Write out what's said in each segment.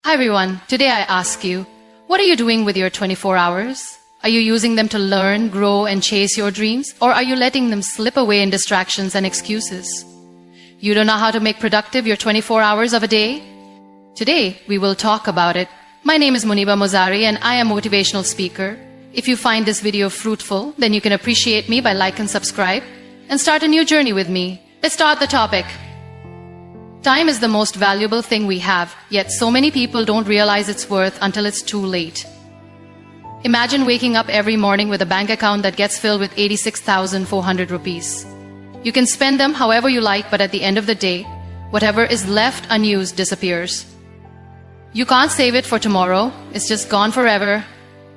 Hi everyone, today I ask you, what are you doing with your 24 hours? Are you using them to learn, grow, and chase your dreams? Or are you letting them slip away in distractions and excuses? You don't know how to make productive your 24 hours of a day? Today, we will talk about it. My name is Muniba Mazari and I am a motivational speaker. If you find this video fruitful, then you can appreciate me by like and subscribe and start a new journey with me. Let's start the topic. Time is the most valuable thing we have, yet so many people don't realize its worth until it's too late. Imagine waking up every morning with a bank account that gets filled with 86,400 rupees. You can spend them however you like, but at the end of the day, whatever is left unused disappears. You can't save it for tomorrow, it's just gone forever.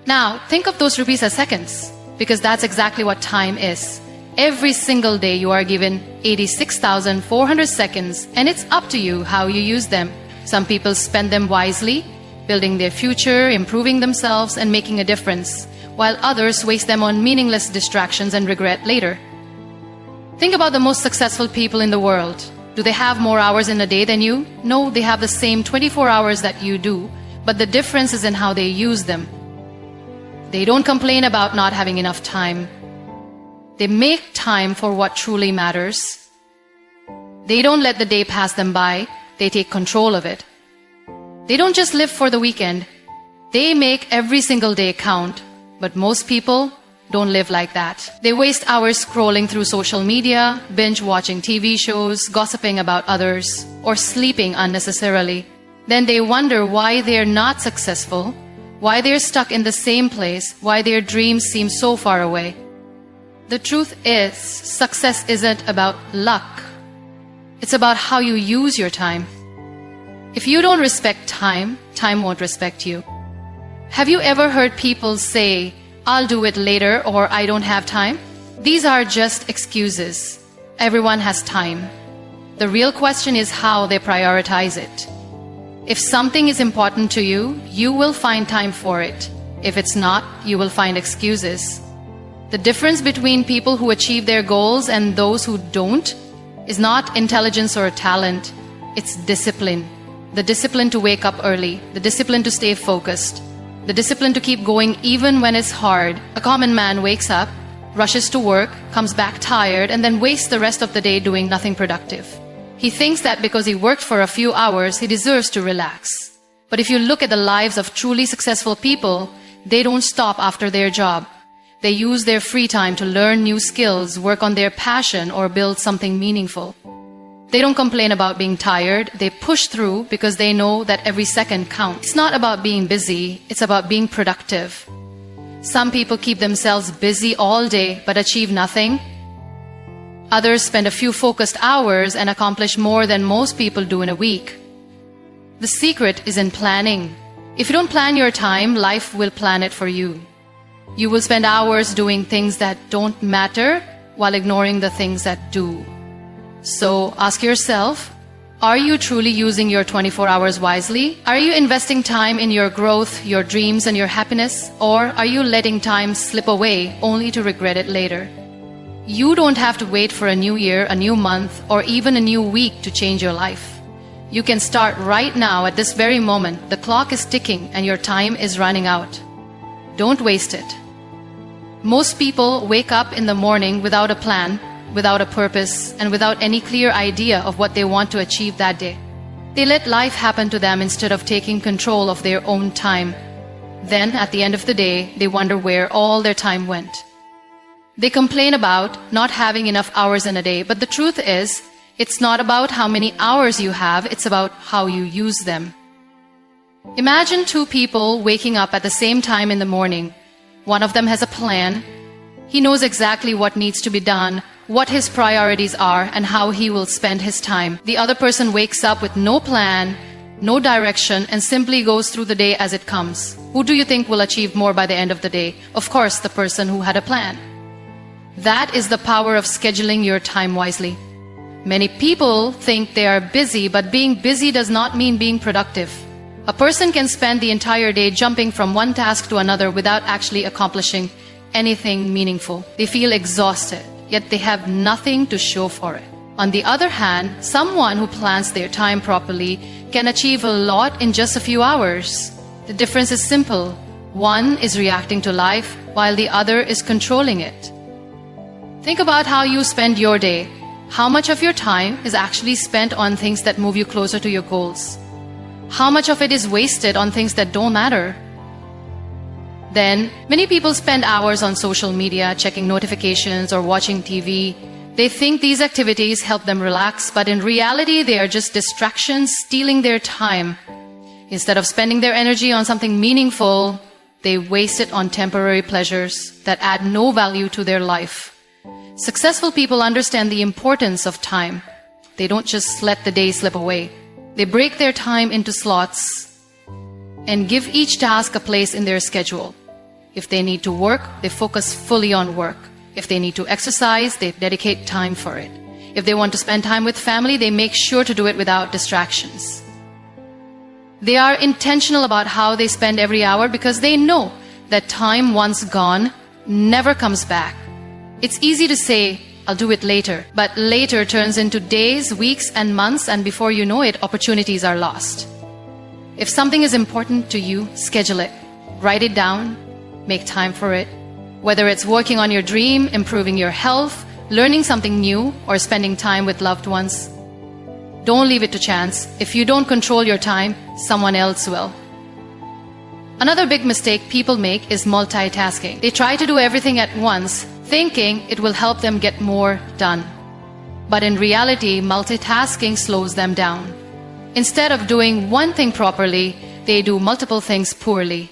Now, think of those rupees as seconds, because that's exactly what time is. Every single day you are given 86,400 seconds, and it's up to you how you use them. Some people spend them wisely, building their future, improving themselves, and making a difference, while others waste them on meaningless distractions and regret later. Think about the most successful people in the world. Do they have more hours in a day than you? No, they have the same 24 hours that you do, but the difference is in how they use them. They don't complain about not having enough time. They make time for what truly matters. They don't let the day pass them by. They take control of it. They don't just live for the weekend. They make every single day count. But most people don't live like that. They waste hours scrolling through social media, binge watching TV shows, gossiping about others, or sleeping unnecessarily. Then they wonder why they're not successful, why they're stuck in the same place, why their dreams seem so far away. The truth is, success isn't about luck. It's about how you use your time. If you don't respect time, time won't respect you. Have you ever heard people say, "I'll do it later," or "I don't have time"? These are just excuses. Everyone has time. The real question is how they prioritize it. If something is important to you, you will find time for it. If it's not, you will find excuses. The difference between people who achieve their goals and those who don't is not intelligence or talent. It's discipline. The discipline to wake up early, the discipline to stay focused, the discipline to keep going even when it's hard. A common man wakes up, rushes to work, comes back tired, and then wastes the rest of the day doing nothing productive. He thinks that because he worked for a few hours, he deserves to relax. But if you look at the lives of truly successful people, they don't stop after their job. They use their free time to learn new skills, work on their passion, or build something meaningful. They don't complain about being tired. They push through because they know that every second counts. It's not about being busy. It's about being productive. Some people keep themselves busy all day but achieve nothing. Others spend a few focused hours and accomplish more than most people do in a week. The secret is in planning. If you don't plan your time, life will plan it for you. You will spend hours doing things that don't matter while ignoring the things that do. So ask yourself, are you truly using your 24 hours wisely? Are you investing time in your growth, your dreams, and your happiness? Or are you letting time slip away only to regret it later? You don't have to wait for a new year, a new month, or even a new week to change your life. You can start right now at this very moment. The clock is ticking and your time is running out. Don't waste it. Most people wake up in the morning without a plan, without a purpose, and without any clear idea of what they want to achieve that day. They let life happen to them instead of taking control of their own time. Then, at the end of the day, they wonder where all their time went. They complain about not having enough hours in a day, but the truth is, it's not about how many hours you have, it's about how you use them. Imagine two people waking up at the same time in the morning. One of them has a plan. He knows exactly what needs to be done, what his priorities are, and how he will spend his time. The other person wakes up with no plan, no direction, and simply goes through the day as it comes. Who do you think will achieve more by the end of the day? Of course, the person who had a plan. That is the power of scheduling your time wisely. Many people think they are busy, but being busy does not mean being productive. A person can spend the entire day jumping from one task to another without actually accomplishing anything meaningful. They feel exhausted, yet they have nothing to show for it. On the other hand, someone who plans their time properly can achieve a lot in just a few hours. The difference is simple. One is reacting to life while the other is controlling it. Think about how you spend your day. How much of your time is actually spent on things that move you closer to your goals? How much of it is wasted on things that don't matter? Then, many people spend hours on social media, checking notifications or watching TV. They think these activities help them relax, but in reality, they are just distractions stealing their time. Instead of spending their energy on something meaningful, they waste it on temporary pleasures that add no value to their life. Successful people understand the importance of time. They don't just let the day slip away. They break their time into slots and give each task a place in their schedule. If they need to work, they focus fully on work. If they need to exercise, they dedicate time for it. If they want to spend time with family, they make sure to do it without distractions. They are intentional about how they spend every hour because they know that time once gone never comes back. It's easy to say, I'll do it later, but later turns into days, weeks, and months, and before you know it, opportunities are lost. If something is important to you, schedule it. Write it down. Make time for it. Whether it's working on your dream, improving your health, learning something new, or spending time with loved ones. Don't leave it to chance. If you don't control your time, someone else will. Another big mistake people make is multitasking. They try to do everything at once, thinking it will help them get more done. But in reality, multitasking slows them down. Instead of doing one thing properly, they do multiple things poorly.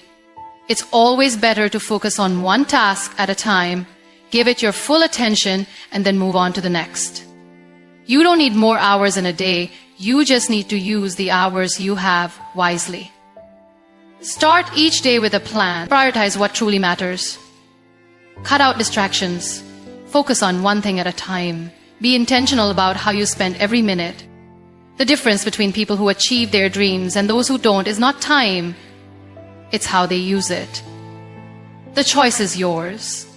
It's always better to focus on one task at a time, give it your full attention, and then move on to the next. You don't need more hours in a day. You just need to use the hours you have wisely. Start each day with a plan. Prioritize what truly matters. Cut out distractions. Focus on one thing at a time. Be intentional about how you spend every minute. The difference between people who achieve their dreams and those who don't is not time. It's how they use it. The choice is yours.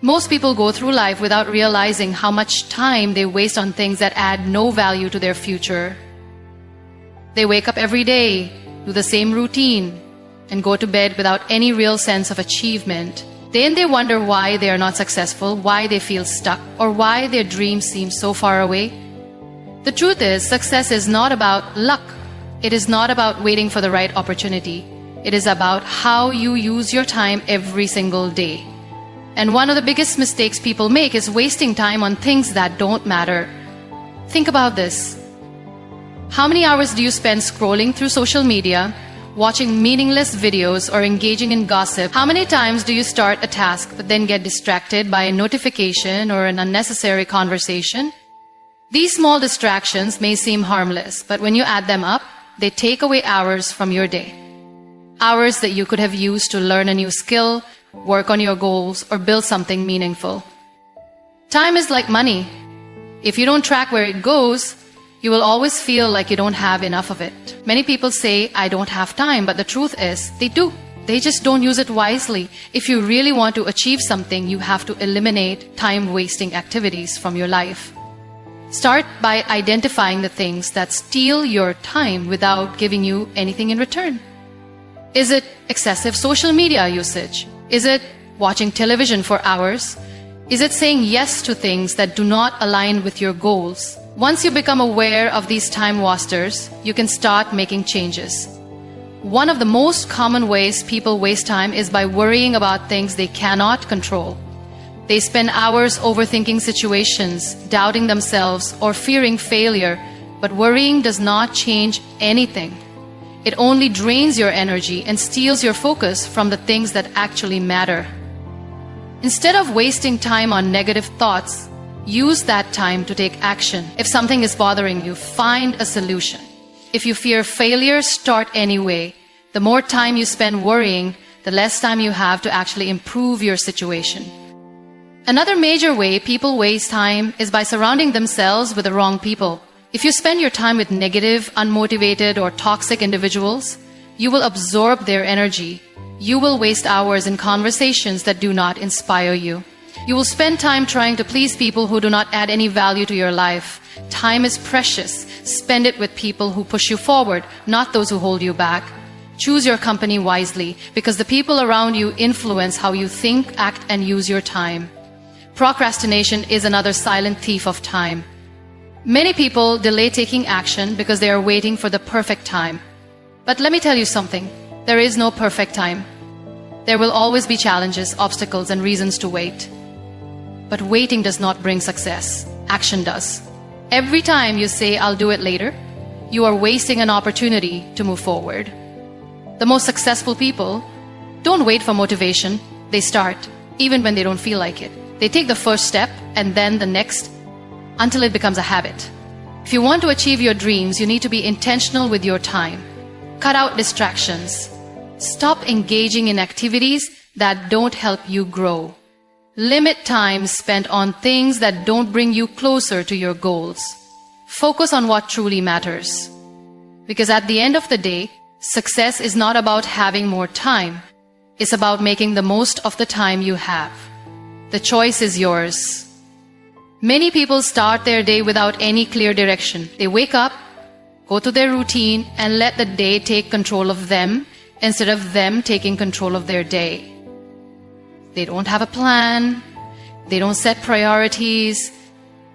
Most people go through life without realizing how much time they waste on things that add no value to their future. They wake up every day, do the same routine, and go to bed without any real sense of achievement. Then they wonder why they are not successful, why they feel stuck, or why their dreams seem so far away. The truth is, success is not about luck. It is not about waiting for the right opportunity. It is about how you use your time every single day. And one of the biggest mistakes people make is wasting time on things that don't matter. Think about this. How many hours do you spend scrolling through social media, watching meaningless videos, or engaging in gossip? How many times do you start a task but then get distracted by a notification or an unnecessary conversation? These small distractions may seem harmless, but when you add them up, they take away hours from your day. Hours that you could have used to learn a new skill, work on your goals, or build something meaningful. Time is like money. If you don't track where it goes, you will always feel like you don't have enough of it. Many people say, I don't have time, but the truth is, they do. They just don't use it wisely. If you really want to achieve something, you have to eliminate time-wasting activities from your life. Start by identifying the things that steal your time without giving you anything in return. Is it excessive social media usage? Is it watching television for hours? Is it saying yes to things that do not align with your goals? Once you become aware of these time wasters, you can start making changes. One of the most common ways people waste time is by worrying about things they cannot control. They spend hours overthinking situations, doubting themselves, or fearing failure, but worrying does not change anything. It only drains your energy and steals your focus from the things that actually matter. Instead of wasting time on negative thoughts, use that time to take action. If something is bothering you, find a solution. If you fear failure, start anyway. The more time you spend worrying, the less time you have to actually improve your situation. Another major way people waste time is by surrounding themselves with the wrong people. If you spend your time with negative, unmotivated, or toxic individuals, you will absorb their energy. You will waste hours in conversations that do not inspire you. You will spend time trying to please people who do not add any value to your life. Time is precious. Spend it with people who push you forward, not those who hold you back. Choose your company wisely, because the people around you influence how you think, act, and use your time. Procrastination is another silent thief of time. Many people delay taking action because they are waiting for the perfect time. But let me tell you something. There is no perfect time. There will always be challenges, obstacles, and reasons to wait. But waiting does not bring success. Action does. Every time you say, "I'll do it later," you are wasting an opportunity to move forward. The most successful people don't wait for motivation. They start, even when they don't feel like it. They take the first step and then the next until it becomes a habit. If you want to achieve your dreams, you need to be intentional with your time. Cut out distractions. Stop engaging in activities that don't help you grow. Limit time spent on things that don't bring you closer to your goals. Focus on what truly matters. Because at the end of the day, success is not about having more time. It's about making the most of the time you have. The choice is yours. Many people start their day without any clear direction. They wake up, go to their routine, and let the day take control of them instead of them taking control of their day. They don't have a plan, they don't set priorities,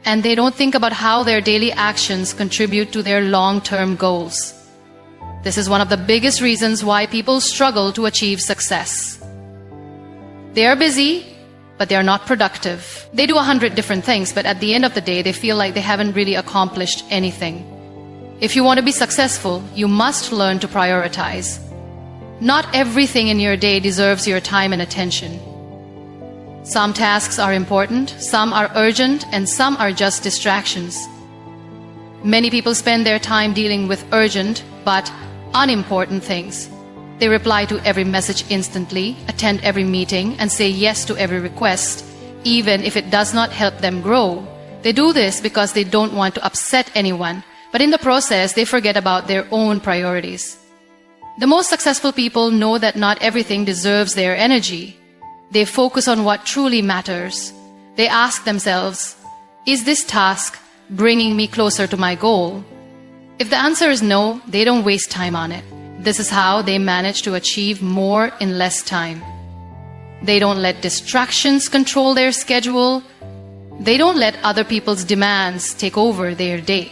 and they don't think about how their daily actions contribute to their long-term goals. This is one of the biggest reasons why people struggle to achieve success. They are busy, but they are not productive. They do 100 different things, but at the end of the day, they feel like they haven't really accomplished anything. If you want to be successful, you must learn to prioritize. Not everything in your day deserves your time and attention. Some tasks are important, some are urgent, and some are just distractions. Many people spend their time dealing with urgent but unimportant things. They reply to every message instantly, attend every meeting, and say yes to every request, even if it does not help them grow. They do this because they don't want to upset anyone, but in the process, they forget about their own priorities. The most successful people know that not everything deserves their energy. They focus on what truly matters. They ask themselves, "Is this task bringing me closer to my goal?" If the answer is no, they don't waste time on it. This is how they manage to achieve more in less time. They don't let distractions control their schedule. They don't let other people's demands take over their day.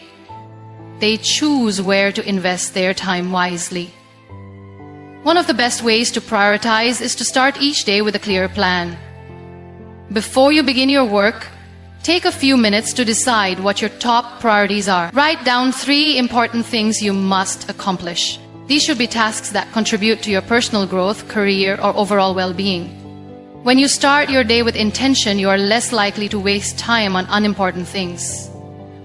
They choose where to invest their time wisely. One of the best ways to prioritize is to start each day with a clear plan. Before you begin your work, take a few minutes to decide what your top priorities are. Write down 3 important things you must accomplish. These should be tasks that contribute to your personal growth, career, or overall well-being. When you start your day with intention, you are less likely to waste time on unimportant things.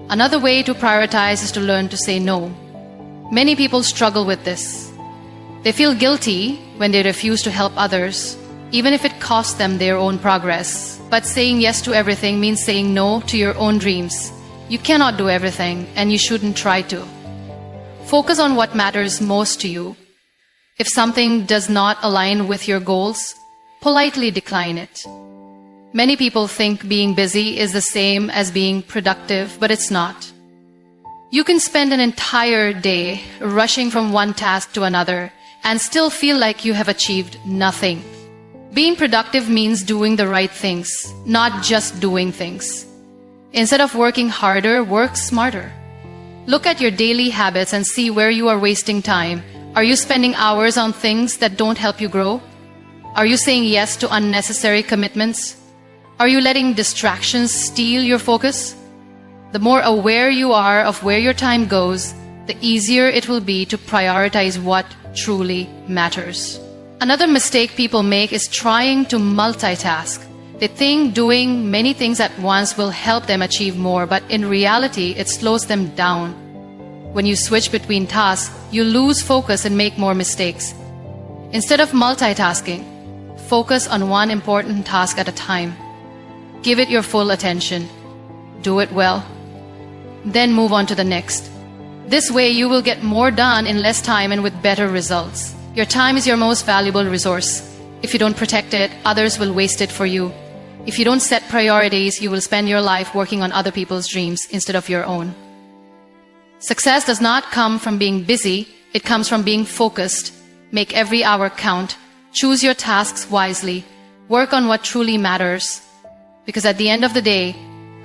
Another way to prioritize is to learn to say no. Many people struggle with this. They feel guilty when they refuse to help others, even if it costs them their own progress. But saying yes to everything means saying no to your own dreams. You cannot do everything, and you shouldn't try to. Focus on what matters most to you. If something does not align with your goals, politely decline it. Many people think being busy is the same as being productive, but it's not. You can spend an entire day rushing from one task to another and still feel like you have achieved nothing. Being productive means doing the right things, not just doing things. Instead of working harder, work smarter. Look at your daily habits and see where you are wasting time. Are you spending hours on things that don't help you grow? Are you saying yes to unnecessary commitments? Are you letting distractions steal your focus? The more aware you are of where your time goes, the easier it will be to prioritize what truly matters. Another mistake people make is trying to multitask. They think doing many things at once will help them achieve more, but in reality, it slows them down. When you switch between tasks, you lose focus and make more mistakes. Instead of multitasking, focus on one important task at a time. Give it your full attention. Do it well. Then move on to the next. This way, you will get more done in less time and with better results. Your time is your most valuable resource. If you don't protect it, others will waste it for you. If you don't set priorities, you will spend your life working on other people's dreams instead of your own. Success does not come from being busy, it comes from being focused. Make every hour count. Choose your tasks wisely. Work on what truly matters. Because at the end of the day,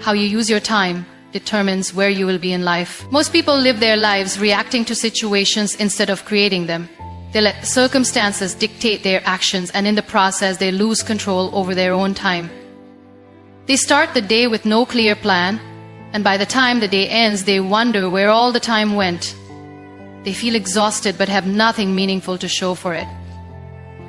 how you use your time determines where you will be in life. Most people live their lives reacting to situations instead of creating them. They let circumstances dictate their actions, and in the process, they lose control over their own time. They start the day with no clear plan, and by the time the day ends, they wonder where all the time went. They feel exhausted but have nothing meaningful to show for it.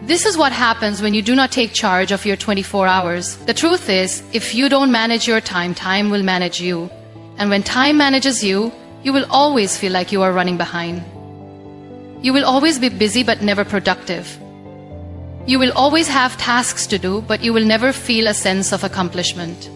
This is what happens when you do not take charge of your 24 hours. The truth is, if you don't manage your time, time will manage you. And when time manages you, you will always feel like you are running behind. You will always be busy but never productive. You will always have tasks to do, but you will never feel a sense of accomplishment.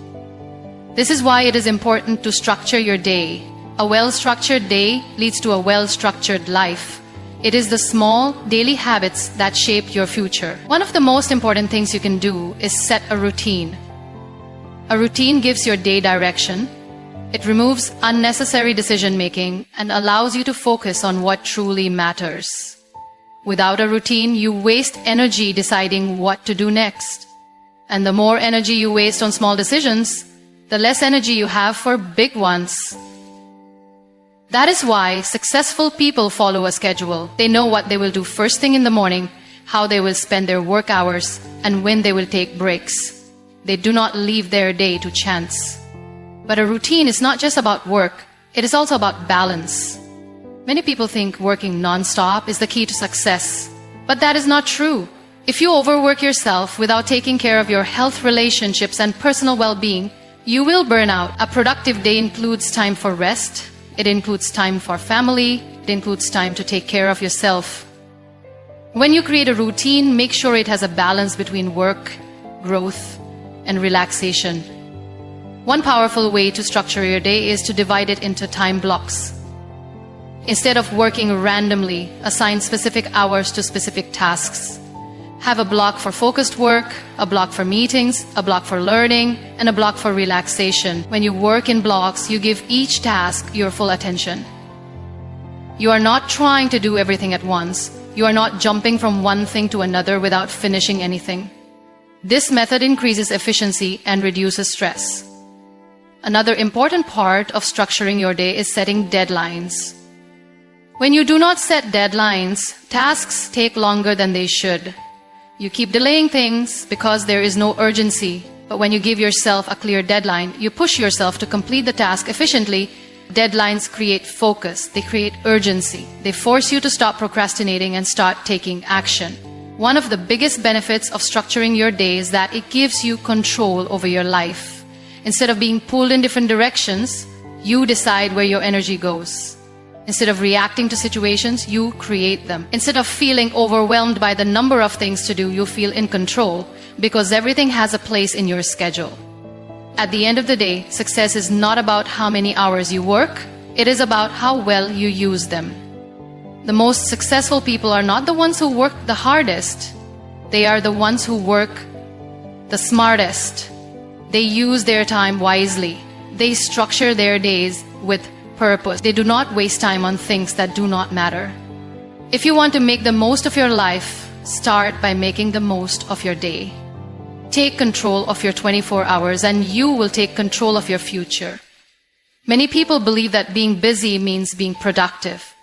This is why it is important to structure your day. A well-structured day leads to a well-structured life. It is the small, daily habits that shape your future. One of the most important things you can do is set a routine. A routine gives your day direction. It removes unnecessary decision-making and allows you to focus on what truly matters. Without a routine, you waste energy deciding what to do next. And the more energy you waste on small decisions, the less energy you have for big ones. That is why successful people follow a schedule. They know what they will do first thing in the morning, how they will spend their work hours, and when they will take breaks. They do not leave their day to chance. But a routine is not just about work, it is also about balance. Many people think working non-stop is the key to success. But that is not true. If you overwork yourself without taking care of your health, relationships, and personal well-being, you will burn out. A productive day includes time for rest. It includes time for family. It includes time to take care of yourself. When you create a routine, make sure it has a balance between work, growth, and relaxation. One powerful way to structure your day is to divide it into time blocks. Instead of working randomly, assign specific hours to specific tasks. Have a block for focused work, a block for meetings, a block for learning, and a block for relaxation. When you work in blocks, you give each task your full attention. You are not trying to do everything at once. You are not jumping from one thing to another without finishing anything. This method increases efficiency and reduces stress. Another important part of structuring your day is setting deadlines. When you do not set deadlines, tasks take longer than they should. You keep delaying things because there is no urgency. But when you give yourself a clear deadline, you push yourself to complete the task efficiently. Deadlines create focus. They create urgency. They force you to stop procrastinating and start taking action. One of the biggest benefits of structuring your day is that it gives you control over your life. Instead of being pulled in different directions, you decide where your energy goes. Instead of reacting to situations, you create them. Instead of feeling overwhelmed by the number of things to do, you feel in control because everything has a place in your schedule. At the end of the day, success is not about how many hours you work. It is about how well you use them. The most successful people are not the ones who work the hardest. They are the ones who work the smartest. They use their time wisely. They structure their days with purpose. They do not waste time on things that do not matter. If you want to make the most of your life, start by making the most of your day. Take control of your 24 hours and you will take control of your future. Many people believe that being busy means being productive.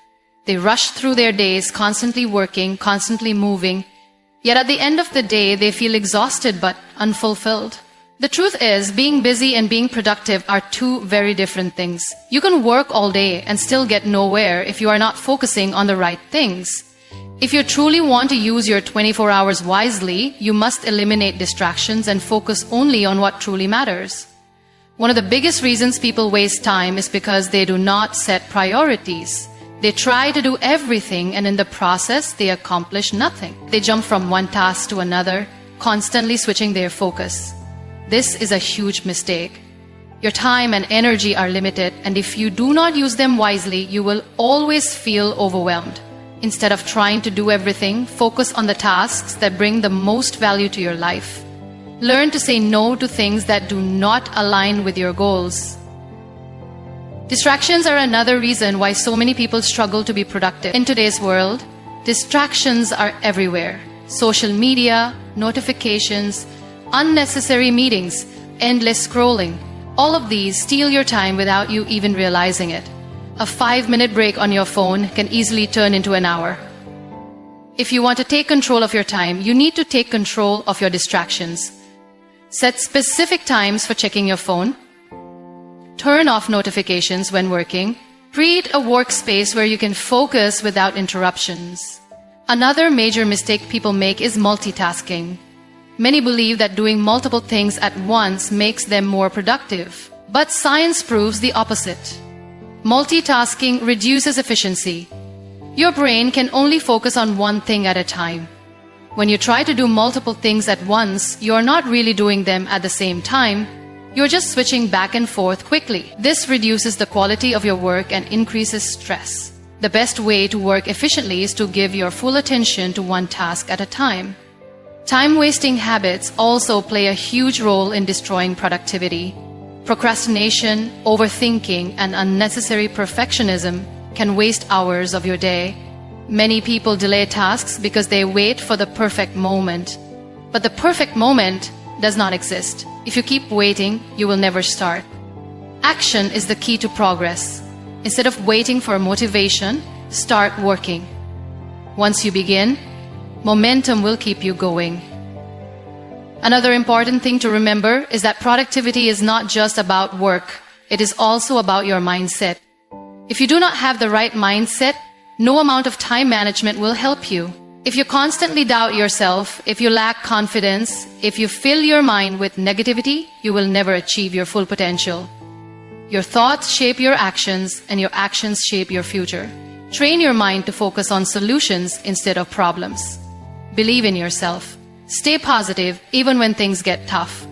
They rush through their days, constantly working, constantly moving. Yet at the end of the day, they feel exhausted but unfulfilled. The truth is, being busy and being productive are two very different things. You can work all day and still get nowhere if you are not focusing on the right things. If you truly want to use your 24 hours wisely, you must eliminate distractions and focus only on what truly matters. One of the biggest reasons people waste time is because they do not set priorities. They try to do everything and in the process, they accomplish nothing. They jump from one task to another, constantly switching their focus. This is a huge mistake. Your time and energy are limited, and if you do not use them wisely, you will always feel overwhelmed. Instead of trying to do everything, focus on the tasks that bring the most value to your life. Learn to say no to things that do not align with your goals. Distractions are another reason why so many people struggle to be productive. In today's world, distractions are everywhere. Social media, notifications, unnecessary meetings, endless scrolling. All of these steal your time without you even realizing it. A 5-minute break on your phone can easily turn into an hour. If you want to take control of your time, you need to take control of your distractions. Set specific times for checking your phone. Turn off notifications when working. Create a workspace where you can focus without interruptions. Another major mistake people make is multitasking. Many believe that doing multiple things at once makes them more productive. But science proves the opposite. Multitasking reduces efficiency. Your brain can only focus on one thing at a time. When you try to do multiple things at once, you're not really doing them at the same time. You're just switching back and forth quickly. This reduces the quality of your work and increases stress. The best way to work efficiently is to give your full attention to one task at a time. Time-wasting habits also play a huge role in destroying productivity. Procrastination, overthinking, and unnecessary perfectionism can waste hours of your day. Many people delay tasks because they wait for the perfect moment. But the perfect moment does not exist. If you keep waiting, you will never start. Action is the key to progress. Instead of waiting for motivation, start working. Once you begin, momentum will keep you going. Another important thing to remember is that productivity is not just about work. It is also about your mindset. If you do not have the right mindset, no amount of time management will help you. If you constantly doubt yourself, if you lack confidence, if you fill your mind with negativity, you will never achieve your full potential. Your thoughts shape your actions, and your actions shape your future. Train your mind to focus on solutions instead of problems. Believe in yourself. Stay positive even when things get tough.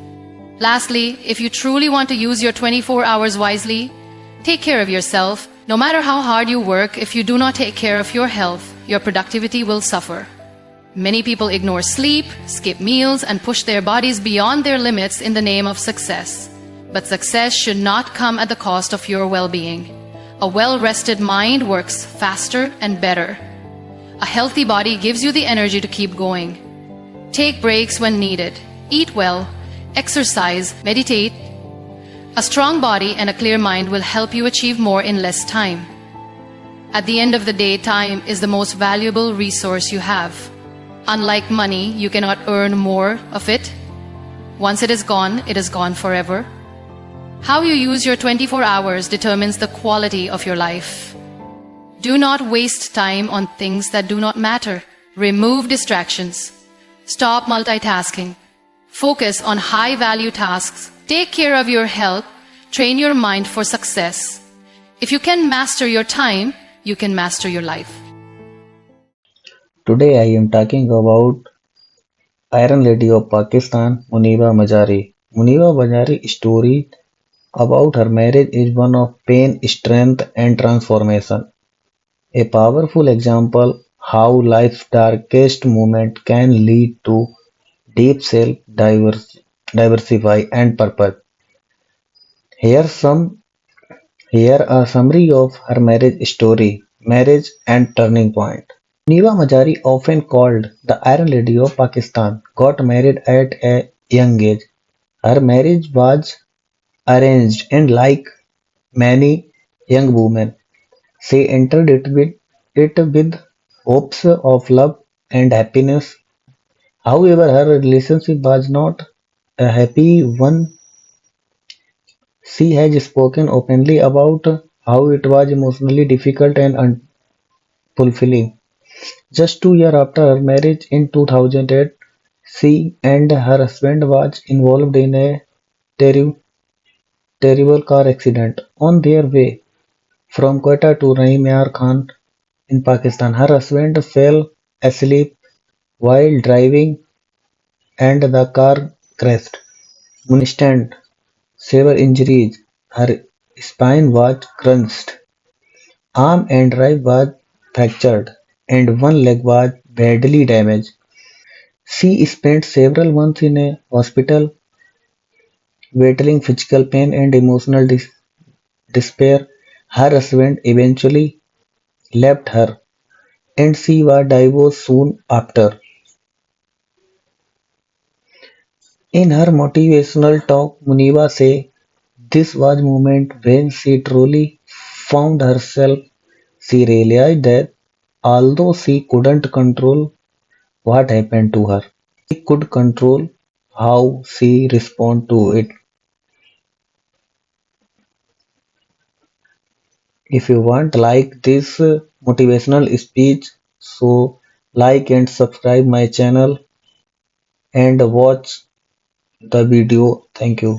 Lastly, if you truly want to use your 24 hours wisely, take care of yourself. No matter how hard you work, if you do not take care of your health, your productivity will suffer. Many people ignore sleep, skip meals, and push their bodies beyond their limits in the name of success. But success should not come at the cost of your well-being. A well-rested mind works faster and better. A healthy body gives you the energy to keep going. Take breaks when needed. Eat well, exercise, meditate. A strong body and a clear mind will help you achieve more in less time. At the end of the day, time is the most valuable resource you have. Unlike money, you cannot earn more of it. Once it is gone forever. How you use your 24 hours determines the quality of your life. Do not waste time on things that do not matter. Remove distractions. Stop multitasking. Focus on high-value tasks. Take care of your health. Train your mind for success. If you can master your time, you can master your life. Today I am talking about Iron Lady of Pakistan, Muniba Mazari. Muniba Mazari's story about her marriage is one of pain, strength, and transformation. A powerful example how life's darkest moment can lead to deep self-diversify and purpose. Here some Here a summary of her marriage story, marriage and turning point. Muniba Mazari, often called the Iron Lady of Pakistan, got married at a young age. Her marriage was arranged and like many young women, she entered it with hopes of love and happiness. However, her relationship was not a happy one. She has spoken openly about how it was emotionally difficult and unfulfilling. Just 2 years after her marriage in 2008, she and her husband was involved in a terri- terrible car accident. On their way from Quetta to Raim Yar Khan in Pakistan, her husband fell asleep while driving and the car crashed. Instant severe injuries. Her spine was crunched, arm and rib was fractured, and one leg was badly damaged. She spent several months in a hospital battling physical pain and emotional despair. Her husband eventually left her and she was divorced soon after. In her motivational talk, Muniba said this was moment when she truly found herself. She realized that although she couldn't control what happened to her, she could control how she responded to it. If you want like this motivational speech, so like and subscribe my channel and watch the video. Thank you.